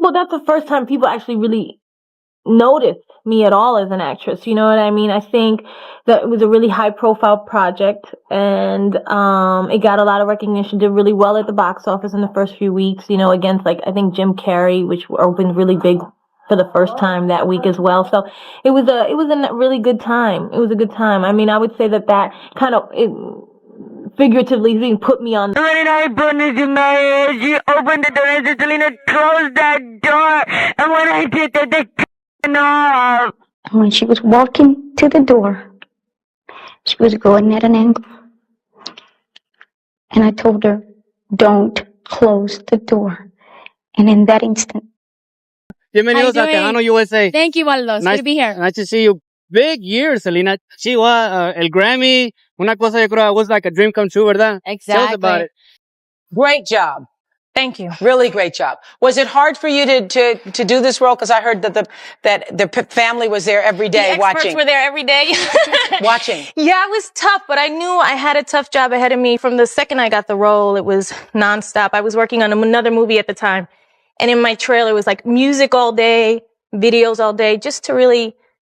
Well, that's the first time people actually really noticed me at all as an actress. You know what I mean? I think that it was a really high profile project, and it got a lot of recognition, did really well at the box office in the first few weeks, you know, against like, I think Jim Carrey, which opened really big for the first time that week as well. So it was a really good time. It was a good time. I mean, I would say that kind of, figuratively being put me on. When I put it in my ear, she opened the door and said, Selena, close that door. And when I did that, they turned off. And when she was walking to the door, she was going at an angle. And I told her, don't close the door. And in that instant. Bienvenidos a Tejano USA. Thank you, Waldos. Good to be here. Nice to see you. Big year, Selena. Sí, el Grammy. Una cosa yo creo was like a dream come true, ¿verdad? Exactly. Tell us about it. Great job. Thank you. Really great job. Was it hard for you to do this role? Because I heard that the family was there every day the experts watching. were there every day. Watching. Yeah, it was tough, but I knew I had a tough job ahead of me. From the second I got the role, it was nonstop. I was working on another movie at the time. And in my trailer, it was like music all day, videos all day, just to really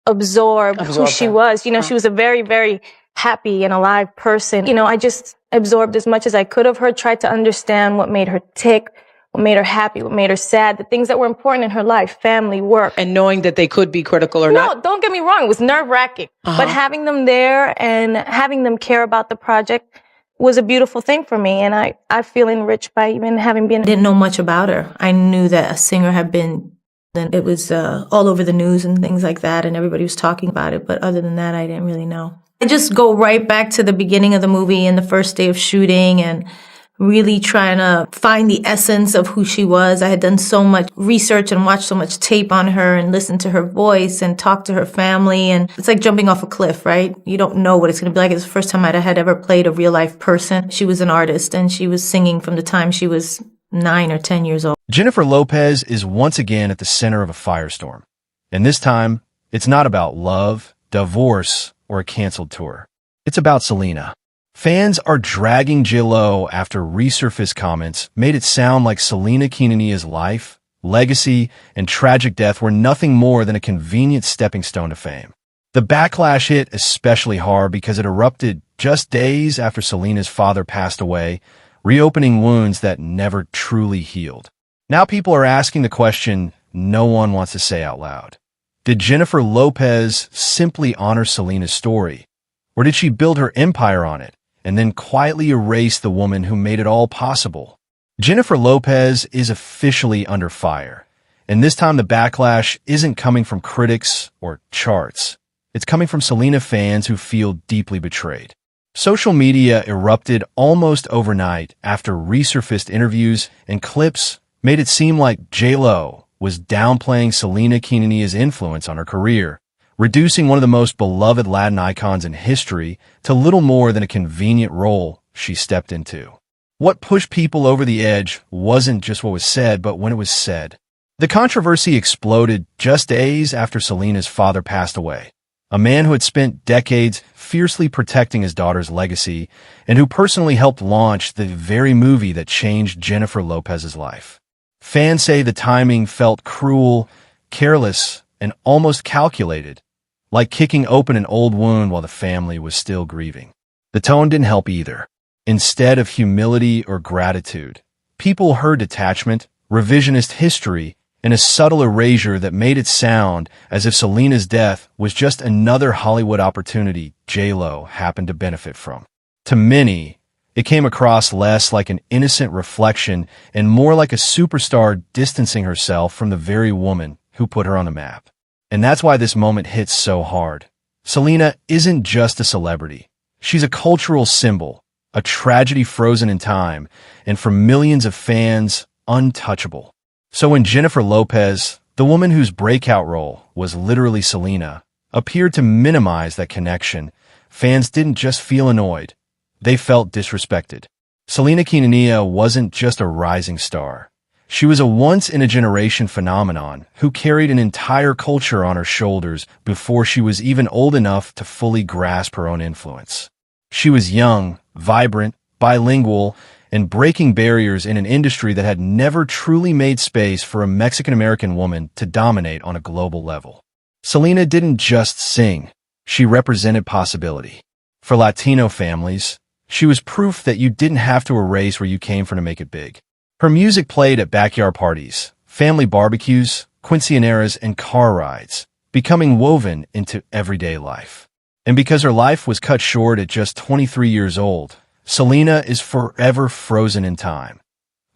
absorb who she was. You know, she was a very, very happy and alive person. You know, I just absorbed as much as I could of her, tried to understand what made her tick, what made her happy, what made her sad, the things that were important in her life, family, work. And knowing that they could be critical or not. No, don't get me wrong. It was nerve-wracking. But having them there and having them care about the project was a beautiful thing for me. And I feel enriched by even having been. I didn't know much about her. I knew that a singer had been, and it was all over the news and things like that, and everybody was talking about it. But other than that, I didn't really know. I just go right back to the beginning of the movie and the first day of shooting and really trying to find the essence of who she was. I had done so much research and watched so much tape on her and listened to her voice and talked to her family. And it's like jumping off a cliff, right? You don't know what it's going to be like. It's the first time I had ever played a real life person. She was an artist and she was singing from the time she was 9 or 10 years old. Jennifer Lopez is once again at the center of a firestorm. And this time, it's not about love, divorce, or a canceled tour. It's about Selena. Fans are dragging J.Lo after resurfaced comments made it sound like Selena Quintanilla's life, legacy, and tragic death were nothing more than a convenient stepping stone to fame. The backlash hit especially hard because it erupted just days after Selena's father passed away, reopening wounds that never truly healed. Now people are asking the question no one wants to say out loud. Did Jennifer Lopez simply honor Selena's story? Or did she build her empire on it and then quietly erase the woman who made it all possible? Jennifer Lopez is officially under fire. And this time the backlash isn't coming from critics or charts. It's coming from Selena fans who feel deeply betrayed. Social media erupted almost overnight after resurfaced interviews and clips made it seem like J.Lo was downplaying Selena Quintanilla's influence on her career, reducing one of the most beloved Latin icons in history to little more than a convenient role she stepped into. What pushed people over the edge wasn't just what was said, but when it was said. The controversy exploded just days after Selena's father passed away, a man who had spent decades fiercely protecting his daughter's legacy and who personally helped launch the very movie that changed Jennifer Lopez's life. Fans say the timing felt cruel, careless, and almost calculated, like kicking open an old wound while the family was still grieving. The tone didn't help either. Instead of humility or gratitude, people heard detachment, revisionist history, and a subtle erasure that made it sound as if Selena's death was just another Hollywood opportunity J.Lo happened to benefit from. To many, it came across less like an innocent reflection and more like a superstar distancing herself from the very woman who put her on the map. And that's why this moment hits so hard. Selena isn't just a celebrity. She's a cultural symbol, a tragedy frozen in time, and for millions of fans, untouchable. So when Jennifer Lopez, the woman whose breakout role was literally Selena, appeared to minimize that connection, fans didn't just feel annoyed. They felt disrespected. Selena Quintanilla wasn't just a rising star. She was a once-in-a-generation phenomenon who carried an entire culture on her shoulders before she was even old enough to fully grasp her own influence. She was young, vibrant, bilingual, and breaking barriers in an industry that had never truly made space for a Mexican-American woman to dominate on a global level. Selena didn't just sing, she represented possibility. For Latino families, she was proof that you didn't have to erase where you came from to make it big. Her music played at backyard parties, family barbecues, quinceañeras, and car rides, becoming woven into everyday life. And because her life was cut short at just 23 years old, Selena is forever frozen in time,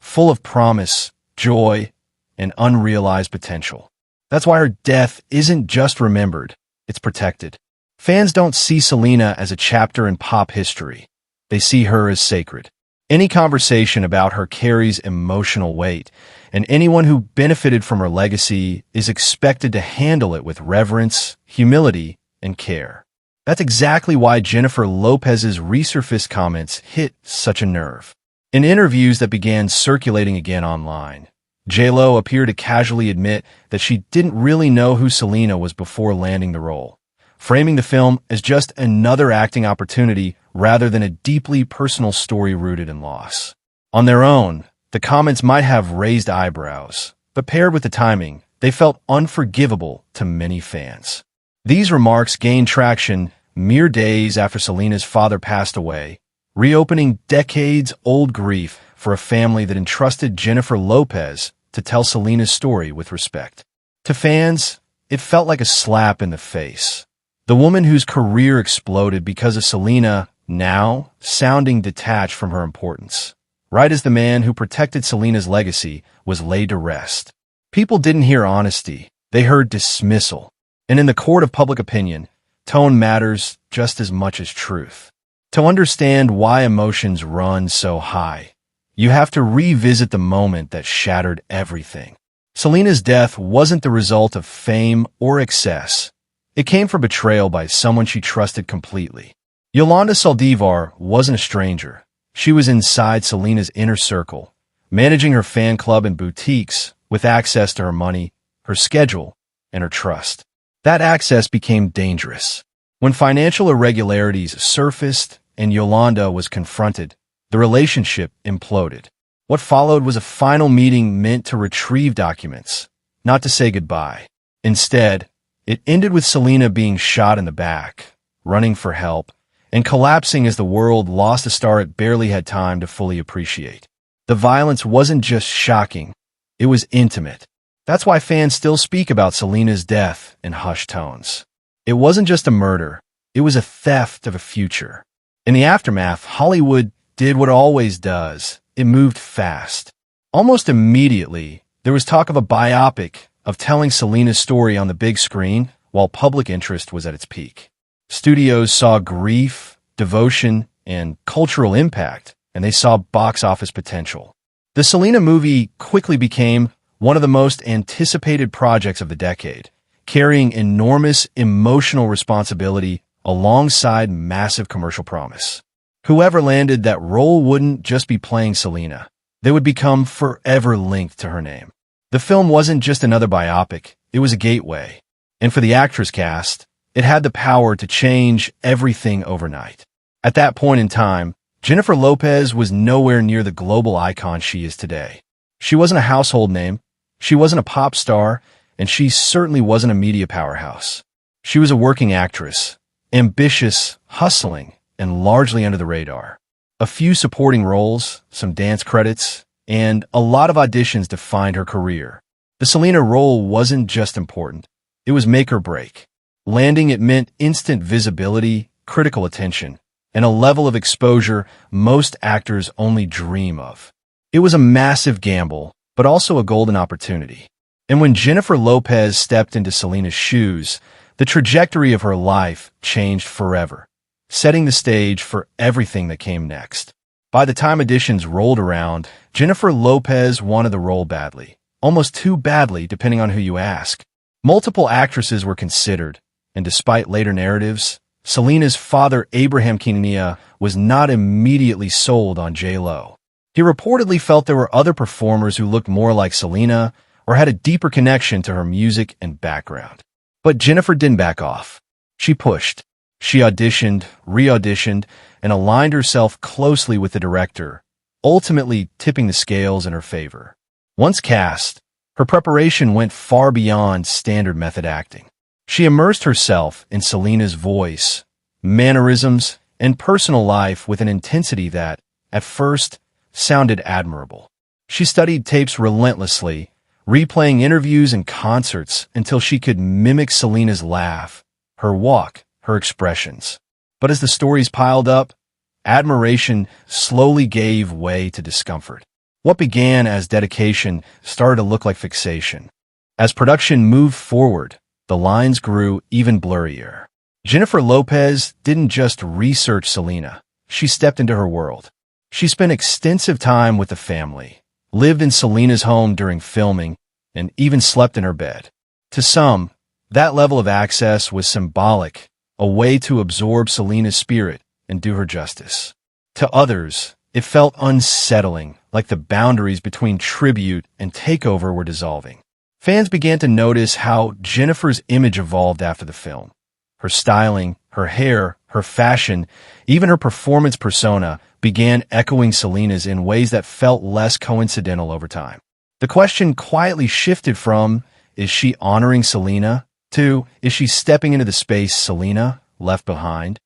full of promise, joy, and unrealized potential. That's why her death isn't just remembered, it's protected. Fans don't see Selena as a chapter in pop history. They see her as sacred. Any conversation about her carries emotional weight, and anyone who benefited from her legacy is expected to handle it with reverence, humility, and care. That's exactly why Jennifer Lopez's resurfaced comments hit such a nerve. In interviews that began circulating again online, J.Lo appeared to casually admit that she didn't really know who Selena was before landing the role, framing the film as just another acting opportunity rather than a deeply personal story rooted in loss. On their own, the comments might have raised eyebrows, but paired with the timing, they felt unforgivable to many fans. These remarks gained traction mere days after Selena's father passed away, reopening decades-old grief for a family that entrusted Jennifer Lopez to tell Selena's story with respect. To fans, it felt like a slap in the face. The woman whose career exploded because of Selena now sounding detached from her importance, right as the man who protected Selena's legacy was laid to rest. People didn't hear honesty, they heard dismissal. And in the court of public opinion, tone matters just as much as truth. To understand why emotions run so high, you have to revisit the moment that shattered everything. Selena's death wasn't the result of fame or excess. It came from betrayal by someone she trusted completely. Yolanda Saldivar wasn't a stranger. She was inside Selena's inner circle, managing her fan club and boutiques with access to her money, her schedule, and her trust. That access became dangerous. When financial irregularities surfaced and Yolanda was confronted, the relationship imploded. What followed was a final meeting meant to retrieve documents, not to say goodbye. Instead, it ended with Selena being shot in the back, running for help, and collapsing as the world lost a star it barely had time to fully appreciate. The violence wasn't just shocking, it was intimate. That's why fans still speak about Selena's death in hushed tones. It wasn't just a murder, it was a theft of a future. In the aftermath, Hollywood did what it always does. It moved fast. Almost immediately, there was talk of a biopic of telling Selena's story on the big screen while public interest was at its peak. Studios saw grief, devotion, and cultural impact, and they saw box office potential. The Selena movie quickly became one of the most anticipated projects of the decade, carrying enormous emotional responsibility alongside massive commercial promise. Whoever landed that role wouldn't just be playing Selena. They would become forever linked to her name. The film wasn't just another biopic, it was a gateway. And for the actress cast, it had the power to change everything overnight. At that point in time, Jennifer Lopez was nowhere near the global icon she is today. She wasn't a household name, she wasn't a pop star, and she certainly wasn't a media powerhouse. She was a working actress, ambitious, hustling, and largely under the radar. A few supporting roles, some dance credits, and a lot of auditions defined her career. The Selena role wasn't just important, it was make or break. Landing it meant instant visibility, critical attention, and a level of exposure most actors only dream of. It was a massive gamble, but also a golden opportunity. And when Jennifer Lopez stepped into Selena's shoes, the trajectory of her life changed forever, setting the stage for everything that came next. By the time auditions rolled around, Jennifer Lopez wanted the role badly, almost too badly depending on who you ask. Multiple actresses were considered, and despite later narratives, Selena's father Abraham Quintanilla was not immediately sold on J.Lo. He reportedly felt there were other performers who looked more like Selena or had a deeper connection to her music and background. But Jennifer didn't back off. She pushed. She auditioned, re-auditioned, and aligned herself closely with the director, ultimately tipping the scales in her favor. Once cast, her preparation went far beyond standard method acting. She immersed herself in Selena's voice, mannerisms, and personal life with an intensity that, at first, sounded admirable. She studied tapes relentlessly, replaying interviews and concerts until she could mimic Selena's laugh, her walk, her expressions. But as the stories piled up, admiration slowly gave way to discomfort. What began as dedication started to look like fixation. As production moved forward, the lines grew even blurrier. Jennifer Lopez didn't just research Selena, she stepped into her world. She spent extensive time with the family, lived in Selena's home during filming, and even slept in her bed. To some, that level of access was symbolic, a way to absorb Selena's spirit and do her justice. To others, it felt unsettling, like the boundaries between tribute and takeover were dissolving. Fans began to notice how Jennifer's image evolved after the film. Her styling, her hair, her fashion, even her performance persona began echoing Selena's in ways that felt less coincidental over time. The question quietly shifted from, is she honoring Selena, to, is she stepping into the space Selena left behind?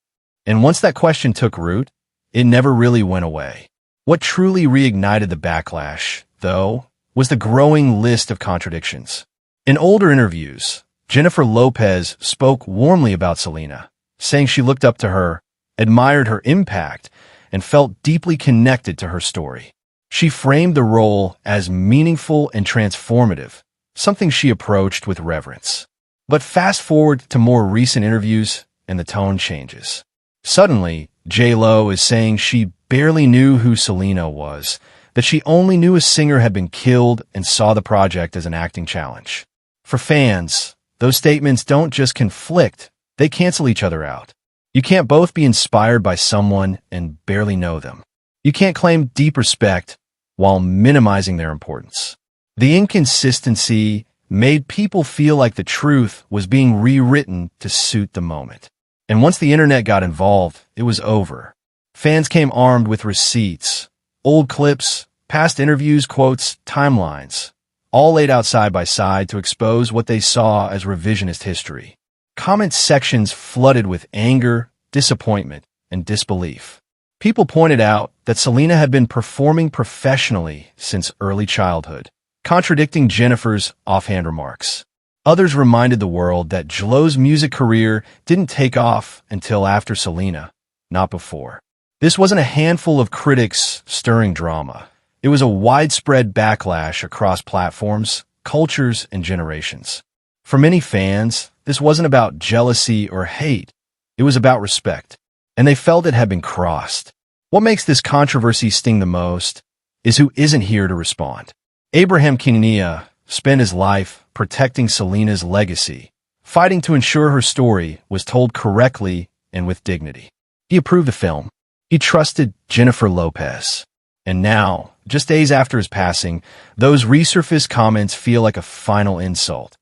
And once that question took root, it never really went away. What truly reignited the backlash, though, was the growing list of contradictions. In older interviews, Jennifer Lopez spoke warmly about Selena, saying she looked up to her, admired her impact, and felt deeply connected to her story. She framed the role as meaningful and transformative, something she approached with reverence. But fast forward to more recent interviews, and the tone changes. Suddenly, J.Lo is saying she barely knew who Selena was, that she only knew a singer had been killed and saw the project as an acting challenge. For fans, those statements don't just conflict, they cancel each other out. You can't both be inspired by someone and barely know them. You can't claim deep respect while minimizing their importance. The inconsistency made people feel like the truth was being rewritten to suit the moment. And once the internet got involved, it was over. Fans came armed with receipts, old clips, past interviews, quotes, timelines, all laid out side by side to expose what they saw as revisionist history. Comment sections flooded with anger, disappointment, and disbelief. People pointed out that Selena had been performing professionally since early childhood, contradicting Jennifer's offhand remarks. Others reminded the world that J.Lo's music career didn't take off until after Selena, not before. This wasn't a handful of critics stirring drama. It was a widespread backlash across platforms, cultures, and generations. For many fans, this wasn't about jealousy or hate. It was about respect, and they felt it had been crossed. What makes this controversy sting the most is who isn't here to respond. Abraham Quintanilla spent his life protecting Selena's legacy, fighting to ensure her story was told correctly and with dignity. He approved the film. He trusted Jennifer Lopez. And now, just days after his passing, those resurfaced comments feel like a final insult,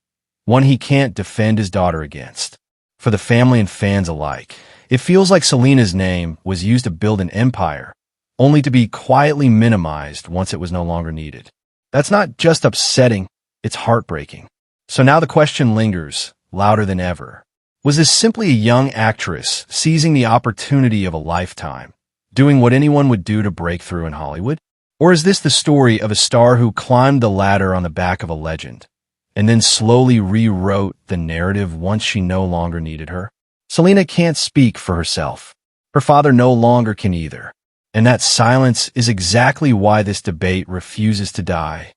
one he can't defend his daughter against. For the family and fans alike, it feels like Selena's name was used to build an empire, only to be quietly minimized once it was no longer needed. That's not just upsetting, it's heartbreaking. So now the question lingers, louder than ever. Was this simply a young actress seizing the opportunity of a lifetime, doing what anyone would do to break through in Hollywood? Or is this the story of a star who climbed the ladder on the back of a legend, and then slowly rewrote the narrative once she no longer needed her? Selena can't speak for herself. Her father no longer can either. And that silence is exactly why this debate refuses to die.